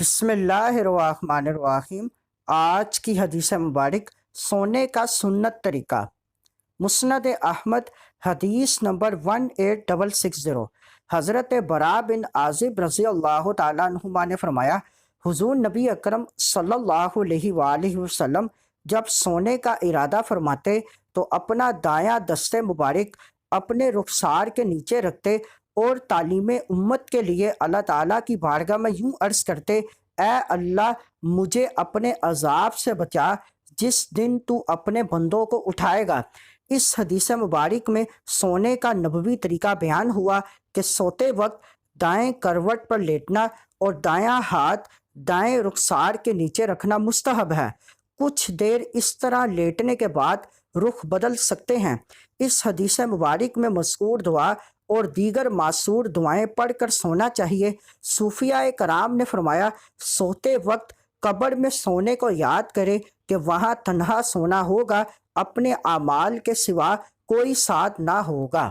بسم اللہ الرحمن الرحیم۔ آج کی حدیث مبارک سونے کا سنت طریقہ۔ مسند احمد حدیث نمبر 18660۔ حضرت براء بن عازب رضی اللہ تعالیٰ عنہما نے فرمایا، حضور نبی اکرم صلی اللہ علیہ وآلہ وسلم جب سونے کا ارادہ فرماتے تو اپنا دایاں دست مبارک اپنے رخسار کے نیچے رکھتے اور تعلیم امت کے لیے اللہ تعالیٰ کی بارگاہ میں یوں عرض کرتے، اے اللہ مجھے اپنے عذاب سے بچا جس دن تو اپنے بندوں کو اٹھائے گا۔ اس حدیث مبارک میں سونے کا نبوی طریقہ بیان ہوا کہ سوتے وقت دائیں کروٹ پر لیٹنا اور دایاں ہاتھ دائیں رخسار کے نیچے رکھنا مستحب ہے۔ کچھ دیر اس طرح لیٹنے کے بعد رخ بدل سکتے ہیں۔ اس حدیث مبارک میں مذکور دعا اور دیگر معصور دعائیں پڑھ کر سونا چاہیے۔ صوفیاء کرام نے فرمایا، سوتے وقت قبر میں سونے کو یاد کرے کہ وہاں تنہا سونا ہوگا، اپنے اعمال کے سوا کوئی ساتھ نہ ہوگا۔